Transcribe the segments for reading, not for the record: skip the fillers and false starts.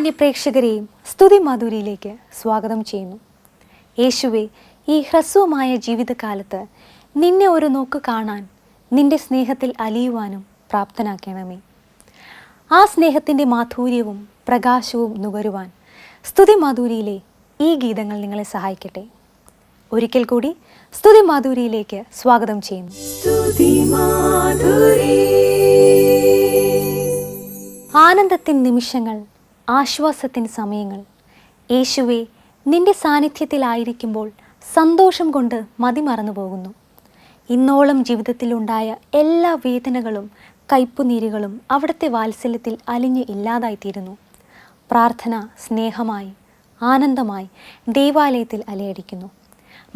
മാന്യ പ്രേക്ഷകരെയും സ്തുതി മാധുരിയിലേക്ക് സ്വാഗതം ചെയ്യുന്നു. യേശുവേ, ഈ ഹ്രസ്വമായ ജീവിതകാലത്ത് നിന്നെ ഒരു നോക്ക് കാണാൻ, നിന്റെ സ്നേഹത്തിൽ അലിയുവാനും പ്രാപ്തനാക്കണമേ. ആ സ്നേഹത്തിൻ്റെ മാധുര്യവും പ്രകാശവും നുകരുവാൻ സ്തുതി മാധുരിയിലെ ഈ ഗീതങ്ങൾ നിങ്ങളെ സഹായിക്കട്ടെ. ഒരിക്കൽ കൂടി സ്തുതി മാധുരിയിലേക്ക് സ്വാഗതം ചെയ്യുന്നു. ആനന്ദത്തിൻ നിമിഷങ്ങൾ, ആശ്വാസത്തിൻ സമയങ്ങൾ. യേശുവേ, നിന്റെ സാന്നിധ്യത്തിലായിരിക്കുമ്പോൾ സന്തോഷം കൊണ്ട് മതിമറന്നു പോകുന്നു. ഇന്നോളം ജീവിതത്തിലുണ്ടായ എല്ലാ വേദനകളും കയ്പുനീരുകളും അവിടുത്തെ വാത്സല്യത്തിൽ അലിഞ്ഞ് ഇല്ലാതായിത്തീരുന്നു. പ്രാർത്ഥന സ്നേഹമായി, ആനന്ദമായി ദൈവാലയത്തിൽ അലയടിക്കുന്നു.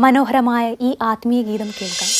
മനോഹരമായ ഈ ആത്മീയ ഗീതം കേൾക്കാം.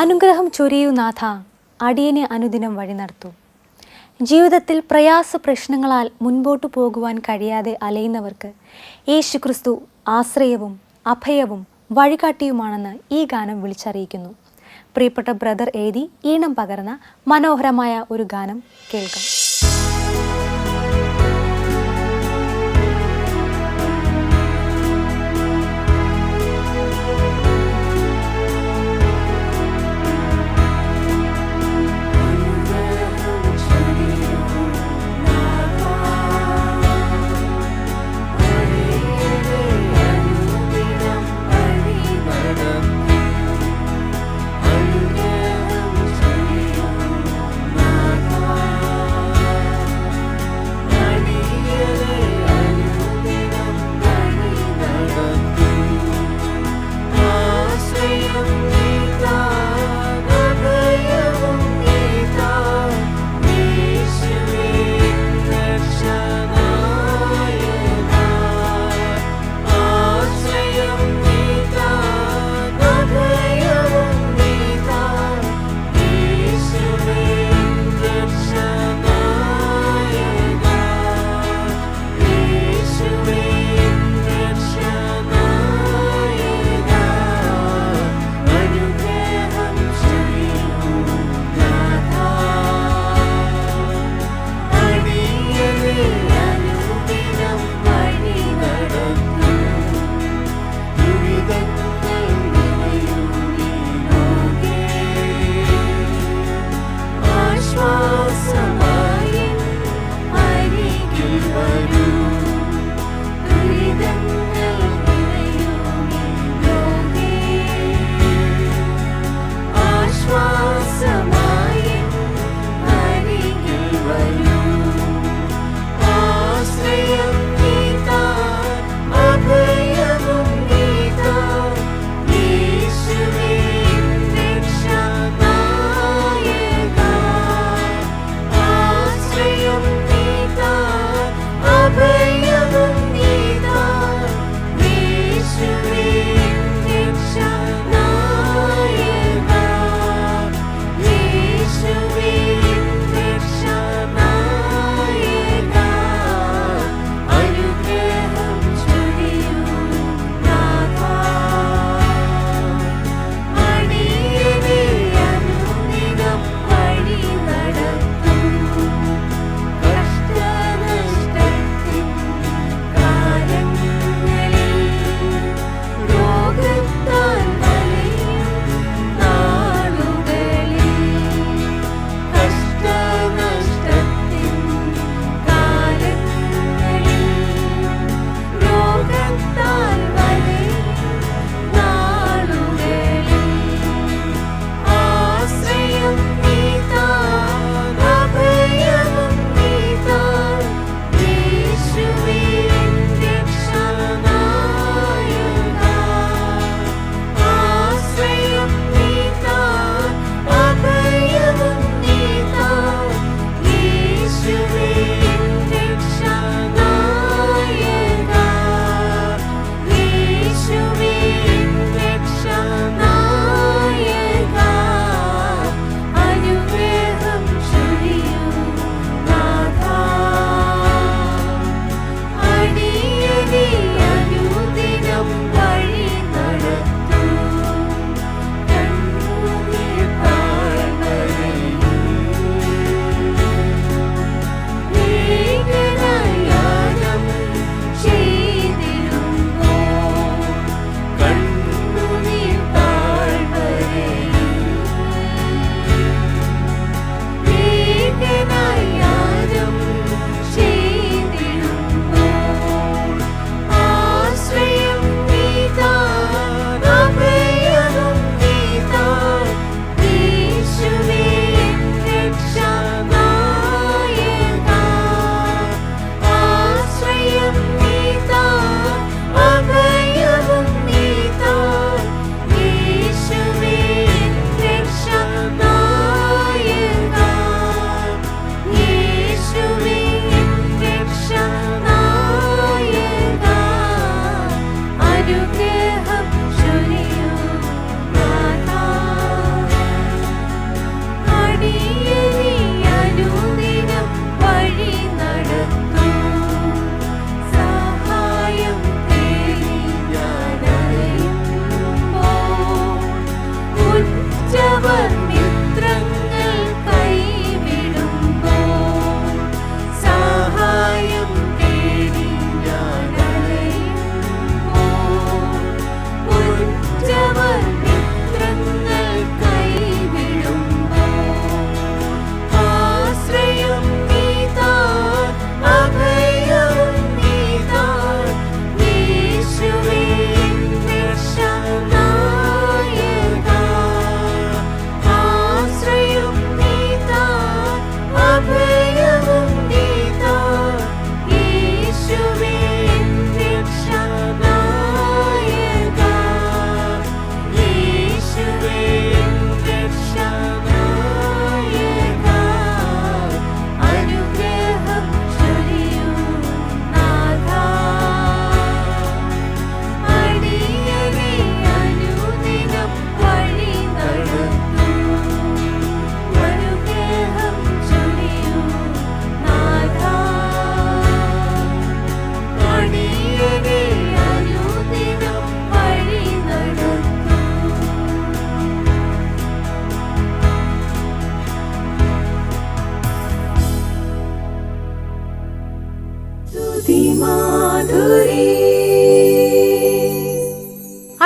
അനുഗ്രഹം ചൊരിയൂ നാഥ, അടിയനെ അനുദിനം വഴി നടത്തൂ. ജീവിതത്തിൽ പ്രയാസ പ്രശ്നങ്ങളാൽ മുൻപോട്ടു പോകുവാൻ കഴിയാതെ അലയുന്നവർക്ക് യേശുക്രിസ്തു ആശ്രയവും അഭയവും വഴികാട്ടിയുമാണെന്ന് ഈ ഗാനം വിളിച്ചറിയിക്കുന്നു. പ്രിയപ്പെട്ട ബ്രദർ എഴുതി ഈണം പകർന്ന മനോഹരമായ ഒരു ഗാനം കേൾക്കാം.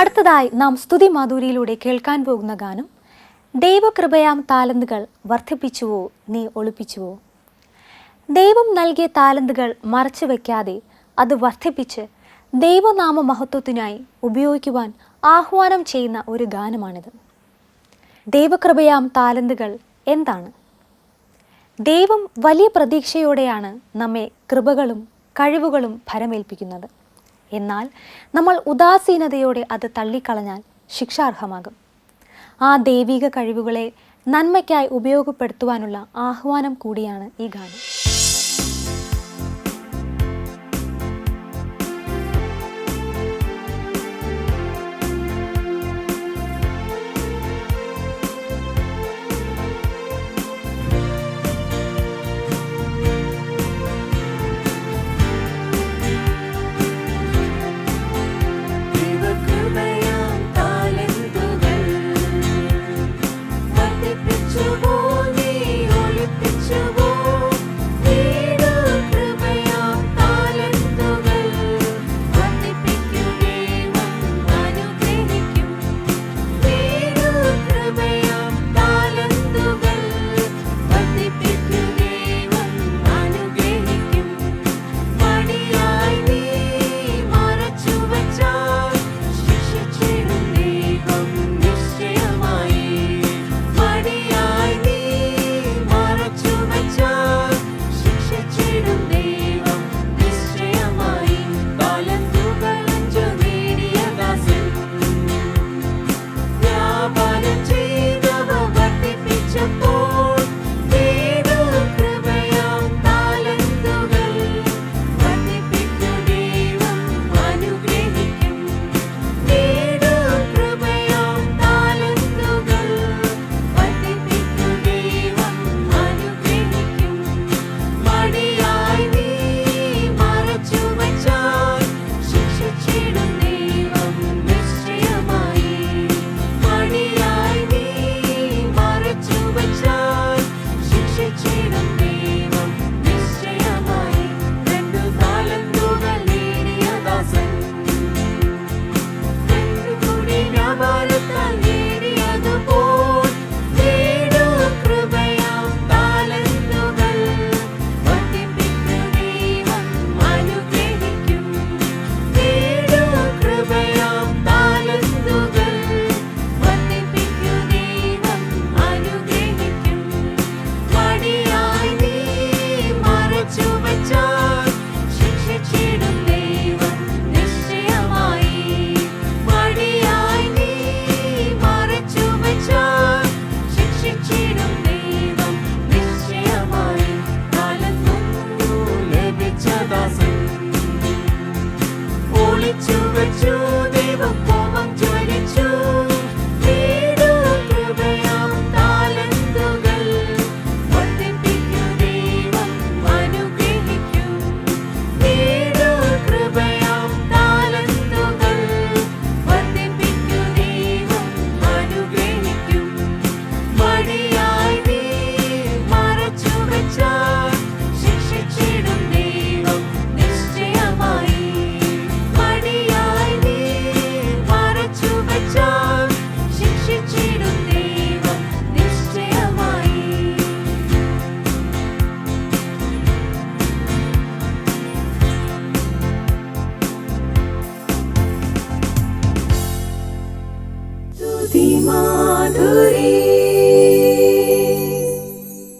അടുത്തതായി നാം സ്തുതി മാധുരിയിലൂടെ കേൾക്കാൻ പോകുന്ന ഗാനം ദൈവകൃപയാം താലന്തുകൾ വർദ്ധിപ്പിച്ചുവോ നീ ഒളിപ്പിച്ചുവോ. ദൈവം നൽകിയ താലന്തുകൾ മറച്ചു വയ്ക്കാതെ അത് വർദ്ധിപ്പിച്ച് ദൈവനാമ മഹത്വത്തിനായി ഉപയോഗിക്കുവാൻ ആഹ്വാനം ചെയ്യുന്ന ഒരു ഗാനമാണിത്. ദൈവകൃപയാം താലന്തുകൾ എന്താണ്? ദൈവം വലിയ പ്രതീക്ഷയോടെയാണ് നമ്മെ കൃപകളും കഴിവുകളും ഫലമേൽപ്പിക്കുന്നത്. എന്നാൽ നമ്മൾ ഉദാസീനതയോടെ അത് തള്ളിക്കളഞ്ഞാൽ ശിക്ഷാർഹമാകും. ആ ദൈവിക കഴിവുകളെ നന്മയ്ക്കായി ഉപയോഗപ്പെടുത്തുവാനുള്ള ആഹ്വാനം കൂടിയാണ് ഈ ഗാനം.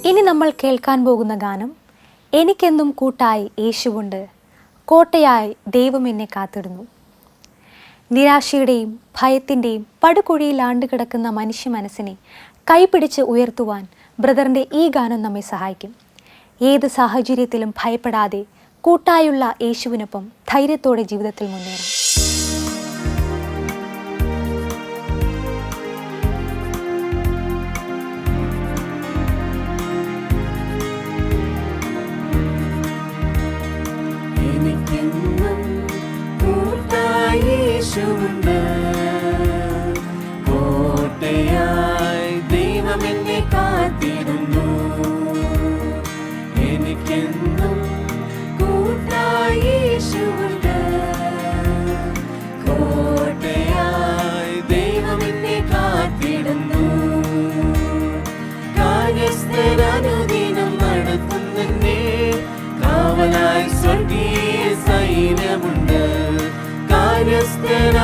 ഇനി നമ്മൾ കേൾക്കാൻ പോകുന്ന ഗാനം എനിക്കെന്നും കൂട്ടായി യേശുവുണ്ട്, കോട്ടയായി ദൈവം എന്നെ കാത്തിടുന്നു. നിരാശയുടെയും ഭയത്തിൻ്റെയും പടുകുഴിയിൽ ആണ്ടുകിടക്കുന്ന മനുഷ്യ മനസ്സിനെ കൈപിടിച്ച് ഉയർത്തുവാൻ ബ്രദറിൻ്റെ ഈ ഗാനം നമ്മെ സഹായിക്കും. ഏത് സാഹചര്യത്തിലും ഭയപ്പെടാതെ കൂട്ടായുള്ള യേശുവിനൊപ്പം ധൈര്യത്തോടെ ജീവിതത്തിൽ മുന്നേറാം. കോട്ടയായി ദൈവം എന്നെ കാത്തിടുന്നു. എനിക്കെന്നും കൂട്ടായി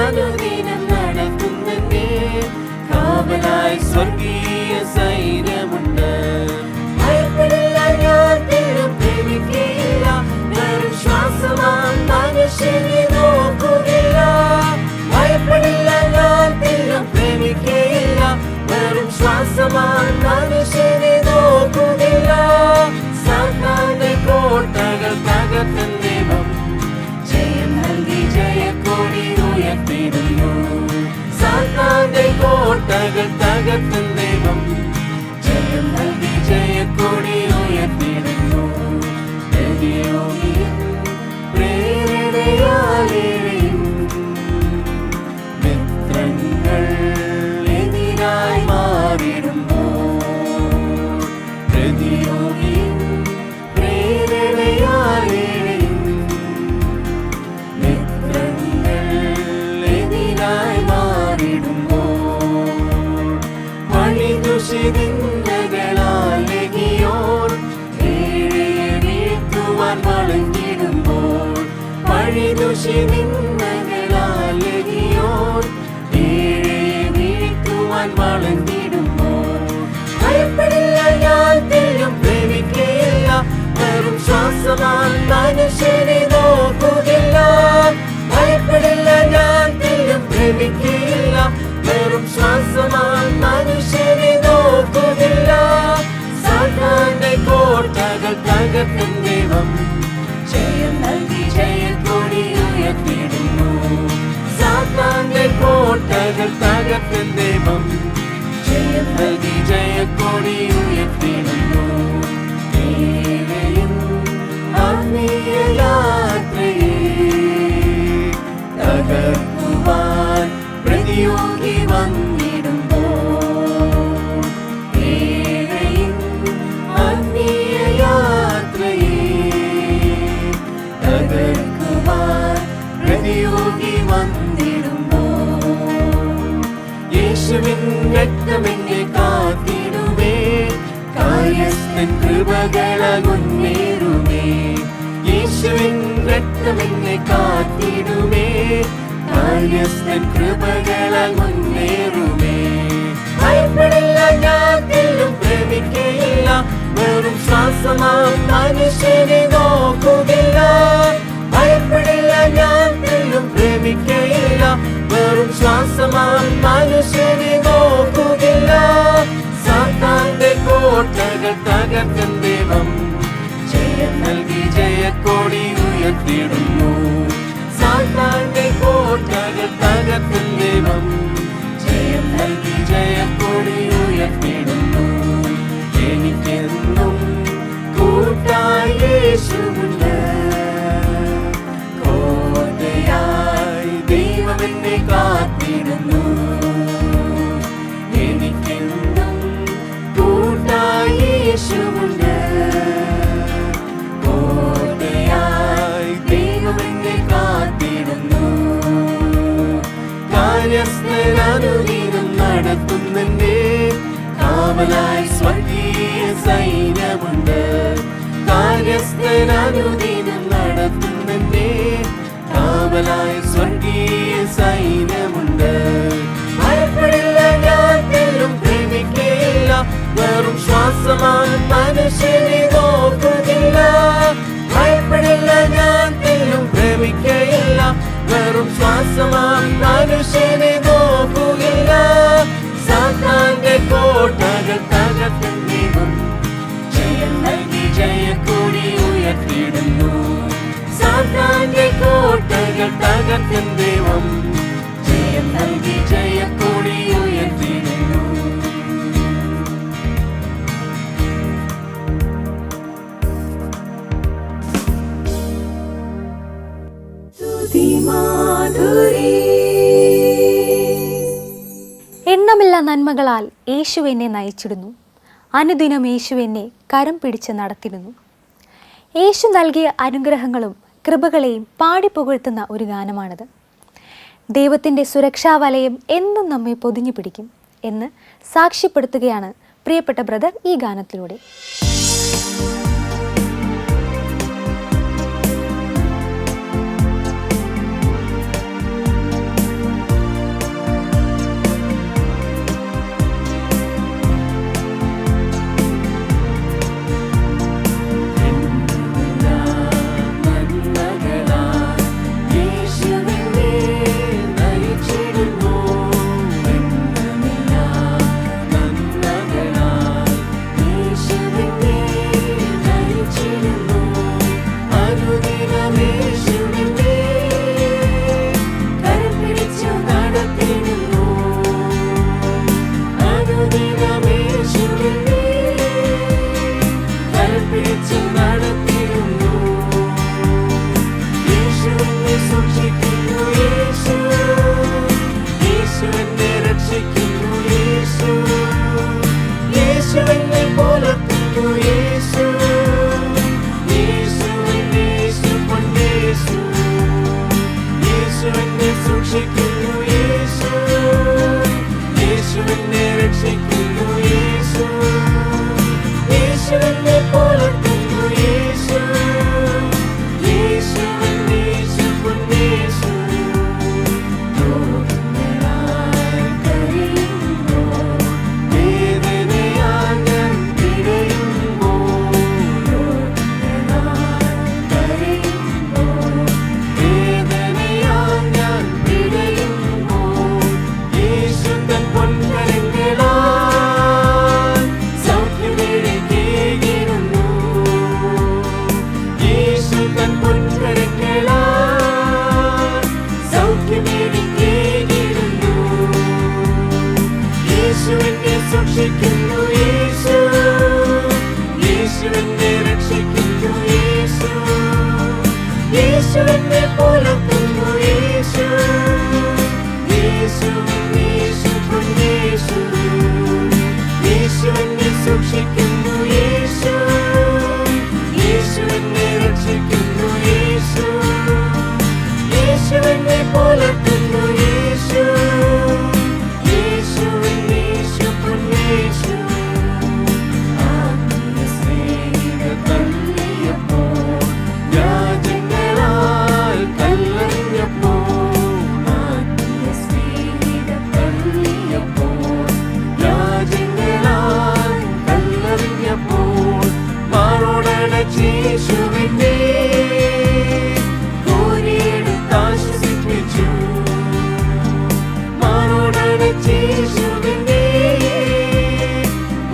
അനുദിനം നടത്തുന്നെന്നെ. കാവലായി സ്വർഗീയ സൈന്യമുണ്ട്. ഭയപ്പെടില്ല, ഞാൻ തീരം പ്രേമിക്കയില്ല. വെറും ശ്വാസമാം മനുഷ്യനെ നോക്കുകയില്ല. ഭയപ്പെടില്ല, ഞാൻ തീരം പ്രേമിക്കയില്ല. വെറും ശ്വാസമാം മനുഷ്യനെ നോക്കുകയില്ല. സാത്താന്റെ കോട്ടകൾ തകർത്തൻ ദൈവം ജയം നൽകി ജയക്കൊടി ഉയർത്തിടുന്നു. സാത്താന്റെ കോട്ടകൾ തകർത്തൻ ദൈവം ജയം നൽകി ജയക്കൊടി ഉയർത്തിടുന്നു. പ്രതിയോഗിയും പ്രേരണയാലെയും മിത്രങ്ങൾ എതിരായി മാറിടുമ്പോൾ, പ്രതിയോഗിയും പ്രേരണയാലെയും മിത്രങ്ങൾ എതിരായി മാറിടുമ്പോൾ, വഴിദുഷിതിന്മകളാൽ ലഗിയോർ ഏഴയെ വീഴ്ത്തുവാൻ വളഞ്ഞിടുമ്പോൾ, വഴിദുഷിതിന്മകളാൽ ലഗിയോർ ഏഴയെ വീഴ്ത്തുവാൻ വളഞ്ഞിടുമ്പോൾ, ഭയപ്പെടില്ല, ഞാൻ തെല്ലും പ്രേമിക്കയില്ല. വെറും ശ്വാസമാൽ മനുഷ്യനെ നോക്കുകയില്ല. ഭയപ്പെടില്ല, ഞാൻ തെല്ലും പ്രേമിക്കയില്ല. വെറും ശ്വാസമാൽ മനുഷ്യനെ നോക്കുകയില്ല. സാത്താന്റെ കോട്ടകൾ തകർത്തൻ ദൈവം ജയം നൽകി ജയക്കൊടി ഉയർത്തിടുന്നു. സാത്താന്റെ കോട്ടകൾ തകർത്തൻ ദൈവം ജയം നൽകി ജയക്കൊടി ഉയർത്തിടുന്നു. ഏവയും ആത്മീയ യാത്രയെ തകർക്കുവാൻ പ്രതിയോഗി വന്നിടുമ്പോൾ, ഏവയും ആത്മീയ യാത്രയെ തകർക്കുവാൻ പ്രതിയോഗി വന്നിടുമ്പോൾ, യേശുവിൻ രക്തമെന്നെ കാത്തിടുമേ. കാര്യസ്ഥൻ കൃപകളാൽ മുന്നേറുമേ. യേശുവിൻ രക്തമെന്നെ കാത്തിടുമേ. കാര്യസ്ഥൻ കൃപകളാൽ മുന്നേറുമേ. ഭയപ്പെടില്ല, ഞാൻ തെല്ലും പ്രേമിക്കയില്ല. വെറും ശ്വാസമാം മനുഷ്യനെ നോക്കുകയില്ല. ഭയപ്പെടില്ല, ഞാൻ തെല്ലും പ്രേമിക്കയില്ല. വെറും ശ്വാസമാം മനുഷ്യനെ നോക്കുകയില്ല. സാത്താന്റെ കോട്ടകൾ തകർത്തൻ ദൈവം ജയം നൽകി ജയക്കൊടി ഉയർത്തിടുന്നു. സാത്താന്റെ കോട്ടകൾ തകർത്തൻ ദൈവം ജയം നൽകി ജയക്കൊടി ഉയർത്തിടുന്നു. എനിക്കെന്നും കൂട്ടായി യേശുവുണ്ട്. കോട്ടയായി ദൈവം എന്നെ കാത്തിടുന്നു. എനിക്കെന്നും കൂട്ടായി യേശുവുണ്ട്. കോട്ടയായി ദൈവം എന്നെ കാത്തിടുന്നു. കാര്യസ്ഥൻ അനുദിനം നടത്തുന്നെന്നെ. കാവലായി സ്വർഗീയ സൈന്യമുണ്ട്. കാര്യസ്ഥൻ അനുദിനം നടത്തുന്നെന്നെ. കാവലായി സ്വർഗീയ സൈന്യമുണ്ട്. ഭയപ്പെടില്ല, ഞാൻ തെല്ലും പ്രേമിക്കയില്ല. വെറും ശ്വാസമാൽ മനുഷ്യനെ നോക്കുകയില്ല. ഭയപ്പെടില്ല, ഞാൻ തെല്ലും പ്രേമിക്കയില്ല. വെറും ശ്വാസമാൽ മനുഷ്യനെ നോക്കുകയില്ല. സാത്താന്റെ കോട്ടകൾ തകർത്തൻ ദൈവം ജയം നൽകി ജയക്കൊടി ഉയർത്തിടുന്നു. സാത്താന്റെ കോട്ടകൾ തകർത്തൻ ദൈവം ജയം നൽകി ജയക്കൊടി ഉയർത്തിടുന്നു. എണ്ണമില്ല നന്മകളാൽ യേശു എന്നെ നയിച്ചിടുന്നു. അനുദിനം യേശു എന്നെ കരം പിടിച്ച് നടത്തിടുന്നു. യേശു നൽകിയ അനുഗ്രഹങ്ങളും കൃപകളെയും പാടിപ്പുകഴ്ത്തുന്ന ഒരു ഗാനമാണിത്. ദൈവത്തിൻ്റെ സുരക്ഷാവലയം എന്നും നമ്മെ പൊതിഞ്ഞു പിടിക്കും എന്ന് സാക്ഷ്യപ്പെടുത്തുകയാണ് പ്രിയപ്പെട്ട ബ്രദർ ഈ ഗാനത്തിലൂടെ. തൻ പൊൻകരങ്ങളാൽ സൗഖ്യമേകിടുന്നു. യേശു എന്നെ സൂക്ഷിക്കുന്നു, യേശു എന്നെ രക്ഷിക്കുന്നു, യേശു എന്നെ പുലർത്തുന്നു, യേശു പൊന്നേശു. യേശു എന്നെ സൂക്ഷിക്കുന്നു, യേശു എന്നെ രക്ഷിക്കുന്നു, യേശു എന്നെ പുലർത്തുന്നു, യേശു പൊന്നേശു. ആത്മീയ സ്നേഹിത തള്ളിയപ്പോൾ, രാജ്യങ്ങളാൽ കല്ലെറിഞ്ഞപ്പോൾ, ആത്മീയ സ്നേഹിത തള്ളിയപ്പോൾ, രാജ്യങ്ങളാൽ കല്ലെറിഞ്ഞപ്പോൾ, മാറോടണച്ച് യേശുവിനെ കോരിയെടുത്താശ്വസിപ്പിച്ചു. മാറോടണച്ച് യേശുവിനെ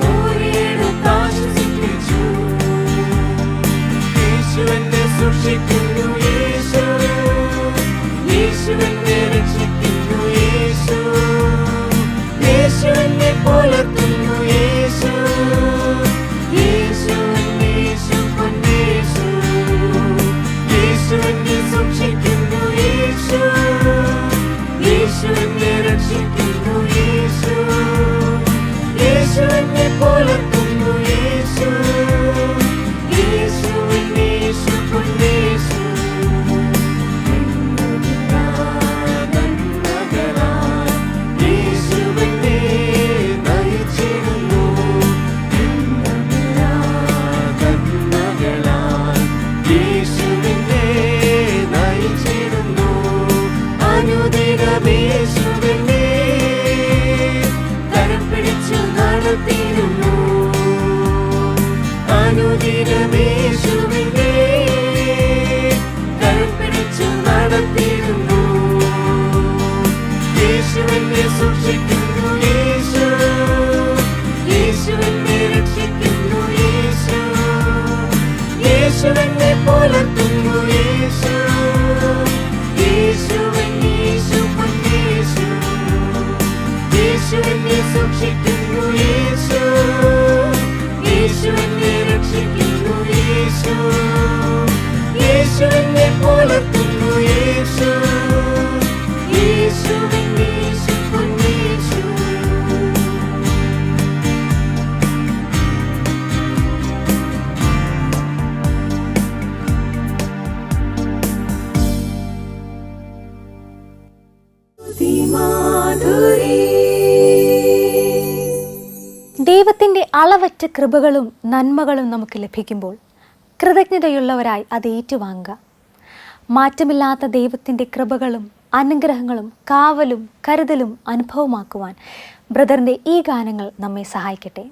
കോരിയെടുത്താശ്വസിപ്പിച്ചു. യേശു എന്നെ സൂക്ഷിക്കുന്നു, യേശു എന്നെ രക്ഷിക്കുന്നു, യേശു എന്നെ പുലർത്തുന്നു, യേശു പൊന്നേശു. യേശു എന്നെ സൂക്ഷിക്കുന്നു, യേശു എന്നെ രക്ഷിക്കുന്നു, യേശു എന്നെ പുലർത്തുന്നു, യേശു പൊന്നേശു. അനുദിനമേശുവിനെ കരം പിടിച്ചു നടത്തിയിരുന്നു. അനുദിനമേശുവിനെ കരം പിടിച്ചു നടത്തിയിരുന്നു. യേശു എന്നെ സൂക്ഷിക്കുന്നു, യേശു എന്നെ രക്ഷിക്കുന്നു, യേശു എന്നെ പുലർത്തുന്നു, യേശു പൊന്നേശു. യേശു എന്നെ സൂക്ഷിക്കുന്നു, യേശു എന്നെ രക്ഷിക്കുന്നു, യേശു എന്നെ പുലർത്തുന്നു, യേശു പൊന്നേശു. ദൈവത്തിൻ്റെ അളവറ്റ കൃപകളും നന്മകളും നമുക്ക് ലഭിക്കുമ്പോൾ കൃതജ്ഞതയുള്ളവരായി അത് ഏറ്റുവാങ്ങുക. മാറ്റമില്ലാത്ത ദൈവത്തിൻ്റെ കൃപകളും അനുഗ്രഹങ്ങളും കാവലും കരുതലും അനുഭവമാക്കുവാൻ ബ്രദറിൻ്റെ ഈ ഗാനങ്ങൾ നമ്മെ സഹായിക്കട്ടെ.